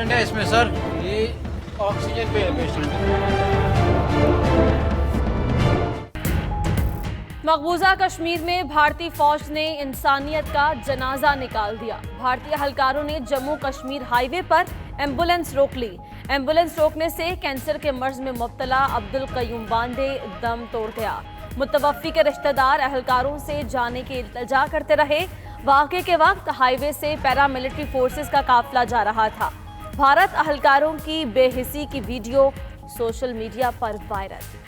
Patient है इसमें sir, ये ऑक्सीजन पे है पेशेंट। मकबूजा कश्मीर में भारतीय फौज ने इंसानियत का जनाजा निकाल दिया। भारतीय अहलकारों ने जम्मू कश्मीर हाईवे पर एम्बुलेंस रोक ली। एम्बुलेंस रोकने से कैंसर के मर्ज में मुब्तला अब्दुल कयूम बांदे दम तोड़ गया। मुतवफ़ी के रिश्तेदार अहलकारों से जाने की इल्तिजा करते रहे। वाक़े के वक्त हाईवे से पैरामिलिट्री फोर्सेस का काफिला जा रहा था। भारत अहलकारों की बेहिसी की वीडियो सोशल मीडिया पर वायरल।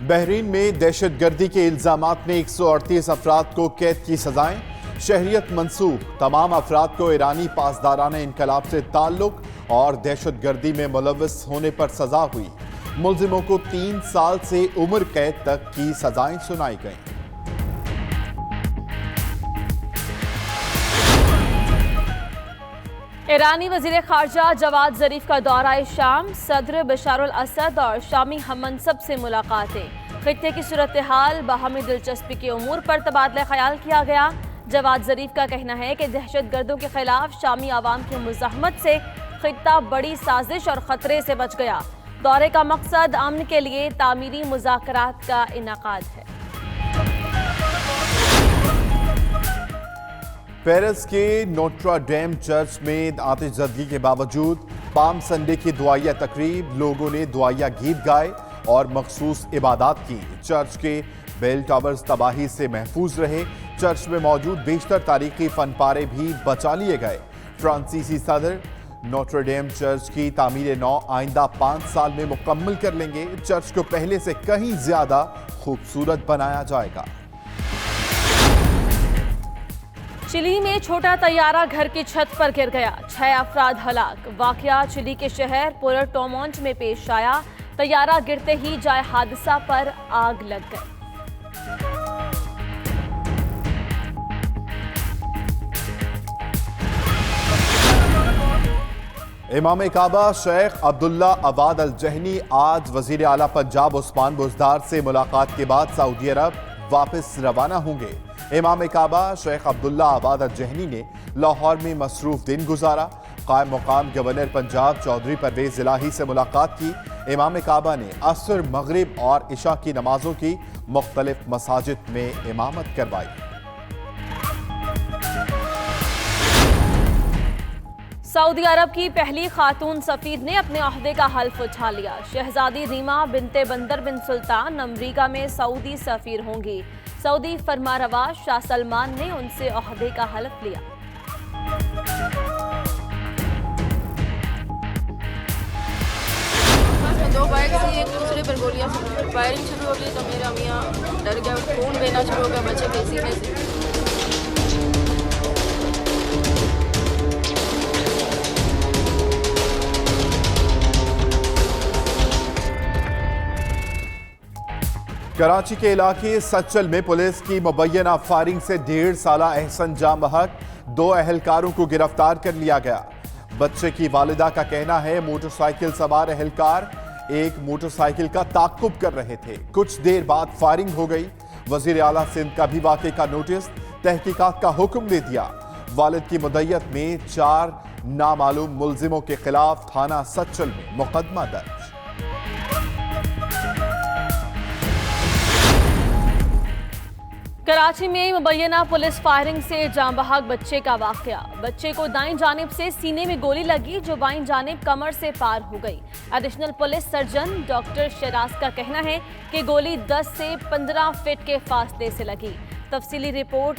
बहरीन में दहशतगर्दी के इल्जामात में 138 अफराद को कैद की सजाएं। शहरियत मंसूख, तमाम अफराद को ईरानी पासदाराना इनकलाब से ताल्लुक और दहशतगर्दी में मुलव्वस होने पर सजा हुई। मुल्जिमों को 3 साल से उम्र कैद तक की सजाएं सुनाई गईं। ईरानी वजीर खारजा जवाद जरीफ का दौरा शाम, सदर बशारुल असद और शामी हममनसब से मुलाकातें। खित्ते की सूरत हाल, बाहमी दिलचस्पी के उमूर पर तबादला ख्याल किया गया। जवाद जरीफ का कहना है कि दहशतगर्दों के खिलाफ शामी आवाम की मुज़ाहमत से खित्ता बड़ी साजिश और खतरे से बच गया। दौरे का मकसद अमन के लिए तामीरी मुज़ाकरात का इनेकाद है। पेरिस के नोट्रा डेम चर्च में आतिशज़दगी के बावजूद पाम संडे की दुआया तकरीब, लोगों ने दुआया गीत गाए और मखसूस इबादत की। चर्च के बेल टावर्स तबाही से महफूज रहे। चर्च में मौजूद बेशतर तारीखी फनपारे भी बचा लिए गए। फ्रांसीसी सदर नोट्रा डेम चर्च की तामीर नौ आइंदा 5 साल में मुकम्मल कर लेंगे। चर्च को पहले से कहीं ज्यादा खूबसूरत बनाया जाएगा। चिली में छोटा तैयारा घर की छत पर गिर गया, 6 अफराद हलाक। वाकया चिली के शहर पुएर्टो मोंट में पेश आया। तैयारा गिरते ही जाए हादसा पर आग लग गई। इमाम काबा शेख अब्दुल्ला अवाद अल जहनी आज वजीर आला पंजाब उस्मान बुज़दार से मुलाकात के बाद सऊदी अरब वापस रवाना होंगे। इमाम काबा शेख अब्दुल्ला अवाद अल जहनी ने लाहौर में मसरूफ दिन गुजारा। कायम मुकाम गवर्नर पंजाब चौधरी परवेज इलाही से मुलाकात की। इमाम काबा ने असर, मगरिब और इशा की नमाजों की मुख्तलिफ मसाजिद में इमामत करवाई। सऊदी अरब की पहली खातून सफीर ने अपने ओहदे का हल्फ उठा लिया। शहजादी रीमा बिनते बंदर बिन सुल्तान अमरीका में सऊदी सफीर होंगी। सऊदी फरमारवा शाह सलमान ने उनसे ओहदे का हल्फ लिया। दो बाइक से एक दूसरे पर गोलियां फायरिंग शुरू हो गई तो मेरा मियाँ डर गया, खून बहना शुरू हो गया बच्चे के सीने से। कराची के इलाके सच्चल में पुलिस की मुबैना फायरिंग से 1.5 साला एहसन जां बहक 2 अहलकारों को गिरफ्तार कर लिया गया। बच्चे की वालिदा का कहना है मोटरसाइकिल सवार अहलकार एक मोटरसाइकिल का ताक़ुब कर रहे थे। कुछ देर बाद फायरिंग हो गई। वजीर आला सिंध का भी वाक़े का नोटिस, तहकीकात का हुक्म दे दिया। वालिद की मुद्दत में 4 नामालूम मुल्जिमों के खिलाफ थाना सच्चल में मुकदमा दर्ज। कराची में मुबैना पुलिस फायरिंग से जां बहक बच्चे का वाकया। बच्चे को दाईं जानिब से सीने में गोली लगी जो बाईं जानिब कमर से पार हो गई। Additional police surgeon doctor Sharaj का कहना है कि गोली 10 से 15 फीट के फासले से लगी। तफसीली रिपोर्ट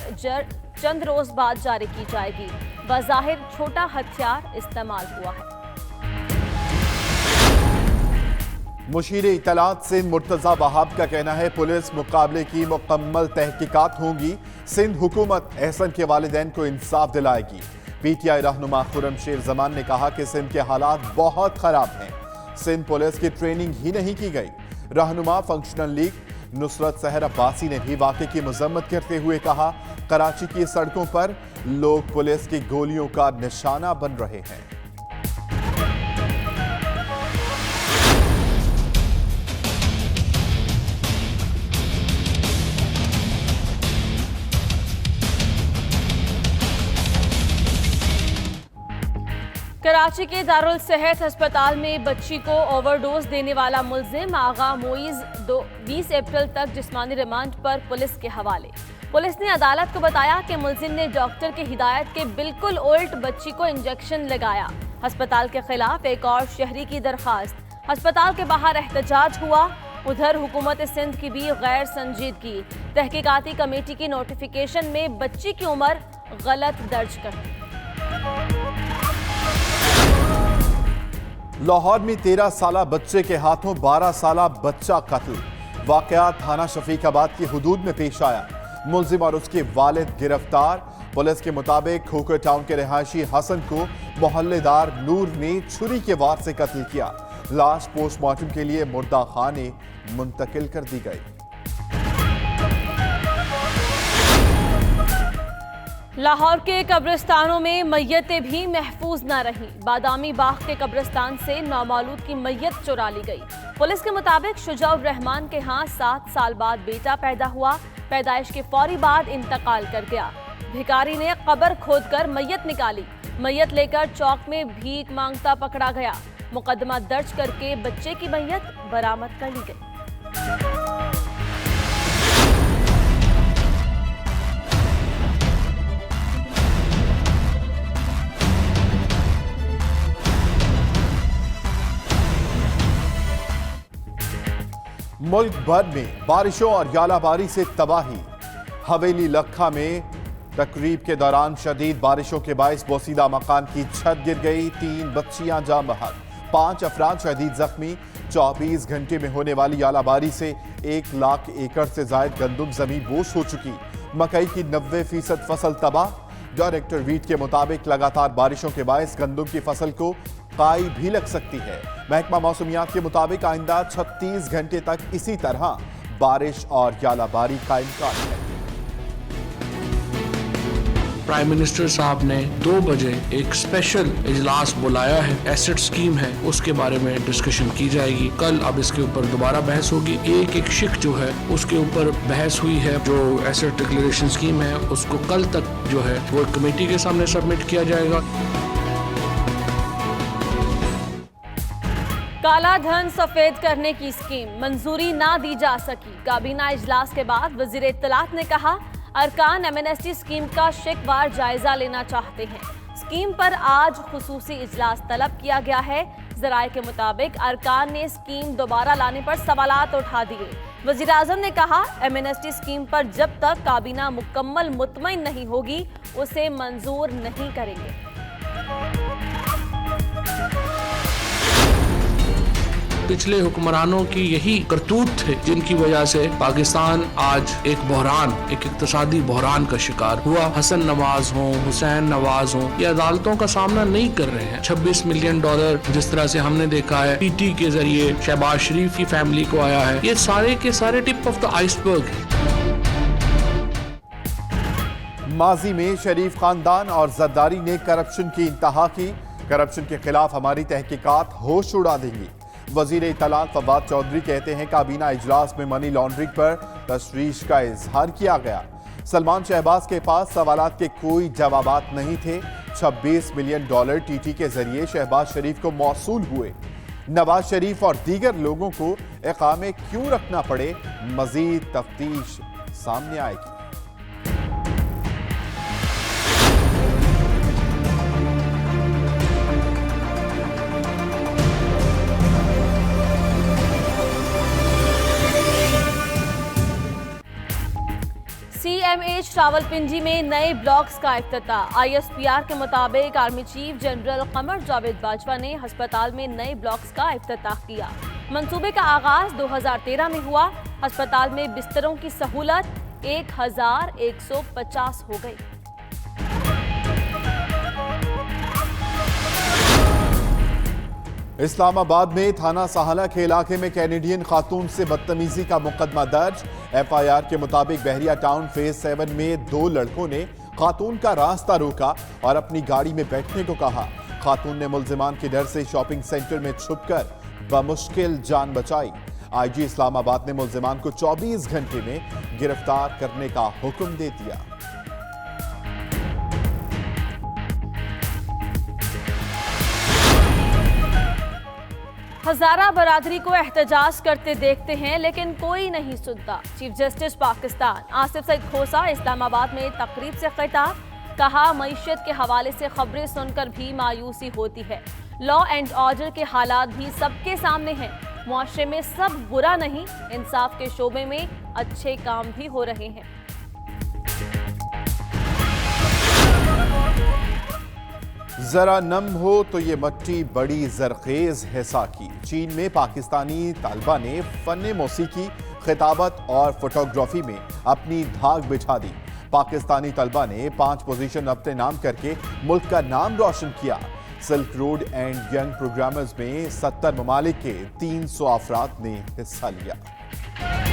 चंद रोज बाद जारी की जाएगी। बज़ाहिर छोटा हथियार इस्तेमाल हुआ है। मुशीर इतलात सिंध मुर्तज़ा वहाब का कहना है पुलिस मुकाबले की मुकम्मल तहकीकात होंगी। सिंध हुकूमत एहसन के वालिदैन को इंसाफ दिलाएगी। पीटीआई रहनुमा खुर्रम शेर जमान ने कहा कि सिंध के हालात बहुत खराब हैं। सिंध पुलिस की ट्रेनिंग ही नहीं की गई। रहनुमा फंक्शनल लीग नुसरत सहर अब्बासी ने भी वाक़े की मजम्मत करते हुए कहा कराची की सड़कों पर लोग पुलिस की गोलियों का निशाना बन रहे हैं। कराची के दारुल सेहत अस्पताल में बच्ची को ओवरडोज देने वाला मुल्जिम आगा मोइज 20 अप्रैल तक जिस्मानी रिमांड पर पुलिस के हवाले। पुलिस ने अदालत को बताया कि मुल्जिम ने डॉक्टर की हिदायत के बिल्कुल उल्ट बच्ची को इंजेक्शन लगाया। अस्पताल के खिलाफ एक और शहरी की दरखास्त। अस्पताल के बाहर एहतजाज हुआ। उधर हुकूमत सिंध की भी गैर संजीदगी। तहकीकाती कमेटी की नोटिफिकेशन में बच्ची की उम्र गलत दर्ज कर दी। लाहौर में 13 साला बच्चे के हाथों 12 साला बच्चा कत्ल। वाकया थाना शफीकाबाद की हुदूद में पेश आया। मुल्जिम और उसके वालिद गिरफ्तार। पुलिस के मुताबिक खोखर टाउन के रहायशी हसन को मोहल्लेदार नूर ने छुरी के वार से कत्ल किया। लाश पोस्टमार्टम के लिए मुर्दा खाने मुंतकिल कर दी गई। लाहौर के कब्रिस्तानों में मैयतें भी महफूज न रहीं। बादामी बाग के कब्रिस्तान से नौमौलूद की मैयत चुरा ली गई। पुलिस के मुताबिक शुजाउर रहमान के यहाँ 7 साल बाद बेटा पैदा हुआ। पैदाइश के फौरी बाद इंतकाल कर गया। भिखारी ने कब्र खोदकर मैयत निकाली। मैयत लेकर चौक में भीख मांगता पकड़ा गया। मुकदमा दर्ज करके बच्चे की मैयत बरामद कर ली गई। मुल्क भर में बारिशों और यालाबारी से तबाही। हवेली लखा में तकरीब के दौरान शदीद बारिशों के बायस बोसीदा मकान की छत गिर गई। 3 बच्चियां जाम बहक, 5 अफराद शदीद जख्मी। 24 घंटे में होने वाली यालाबारी से 1 लाख एकड़ से जायद गंदम जमीन बोस हो चुकी। मकई की 90% फसल तबाह। डायरेक्टर वीट के मुताबिक लगातार बारिशों के बायस गंदम की फसल को काई भी लग सकती है। महकमा मौसमियात के मुताबिक आइंदा 36 घंटे तक इसी तरह बारिश और यालाबारी का इम्कान है। प्राइम मिनिस्टर साहब ने 2 बजे एक स्पेशल इजलास बुलाया है। एसेट स्कीम है, उसके बारे में डिस्कशन की जाएगी। कल अब इसके ऊपर दोबारा बहस होगी। एक शिक जो है उसके ऊपर बहस हुई है। जो एसेट डिक्लेरेशन स्कीम है उसको कल तक जो है वो कमेटी के सामने सबमिट किया जाएगा। काला धन सफेद करने की स्कीम मंजूरी ना दी जा सकी। काबीना इजलास के बाद वजीर इत्तलात ने कहा अरकान एमएनएसटी स्कीम का शिकवार जायजा लेना चाहते हैं। स्कीम पर आज खुसूसी इजलास तलब किया गया है। जराये के मुताबिक अरकान ने स्कीम दोबारा लाने पर सवालात उठा दिए। वजीर आजम ने कहा एमएनएसटी स्कीम पर जब तक काबीना मुकम्मल मुतमईन नहीं होगी उसे मंजूर नहीं करेंगे। पिछले हुक्मरानों की यही करतूत थे जिनकी वजह से पाकिस्तान आज एक बहरान, एक इक्तिसादी बहरान का शिकार हुआ। हसन नवाज हो, हुसैन नवाज हो, ये अदालतों का सामना नहीं कर रहे हैं। $26 मिलियन जिस तरह से हमने देखा है पीटी के जरिए शहबाज शरीफ की फैमिली को आया है, ये सारे के सारे टिप ऑफ द आइसबर्ग है। माजी में शरीफ खानदान और जरदारी ने करप्शन की इंतहा की। करप्शन के खिलाफ हमारी तहकीकात होश उड़ा देंगी। वजीर इत्तलात फवाद चौधरी कहते हैं काबीना इजलास में मनी लॉन्ड्रिंग पर तशवीश का इजहार किया गया। सलमान शहबाज के पास सवालात के कोई जवाबात नहीं थे। $26 मिलियन टीटी के जरिए शहबाज शरीफ को मौसूल हुए। नवाज शरीफ और दीगर लोगों को इकामे क्यों रखना पड़े, मजीद तफ्तीश सामने आएगी। CMH रावलपिंडी में नए ब्लॉक्स का इफ्तिताह। ISPR के मुताबिक army chief general Qamar Javed Bajwa ने अस्पताल में नए ब्लॉक्स का इफ्तिताह किया। मंसूबे का आगाज 2013 में हुआ। अस्पताल में बिस्तरों की सहूलत 1150 हो गई। इस्लामाबाद में थाना साहला के इलाके में कैनेडियन खातून से बदतमीजी का मुकदमा दर्ज। FIR के मुताबिक बहरिया टाउन फेज 7 में 2 लड़कों ने खातून का रास्ता रोका और अपनी गाड़ी में बैठने को कहा। खातून ने मुल्जिमान के डर से शॉपिंग सेंटर में छुपकर बमुश्किल जान बचाई। IG इस्लामाबाद ने मुल्जिमान को 24 घंटे में गिरफ्तार करने का हुक्म दे दिया। हजारा बरादरी को एहतजाज करते देखते हैं लेकिन कोई नहीं सुनता। चीफ जस्टिस पाकिस्तान आसिफ सईद खोसा इस्लामाबाद में तकरीब से खिताब, कहा मईशत के हवाले से खबरें सुनकर भी मायूसी होती है। लॉ एंड ऑर्डर के हालात भी सबके सामने हैं। मुआशरे में सब बुरा नहीं, इंसाफ के शोबे में अच्छे काम भी हो रहे हैं। जरा नम हो तो ये मट्टी बड़ी जरखेज है साकी। चीन में पाकिस्तानी तालिबा ने फन मौसीकी, खिताबत और फोटोग्राफी में अपनी धाक बिछा दी। पाकिस्तानी तालिबा ने 5 पोजीशन अपने नाम करके मुल्क का नाम रोशन किया। Silk road and young programmers में 70 ममालिक के 300 अफराद ने हिस्सा लिया।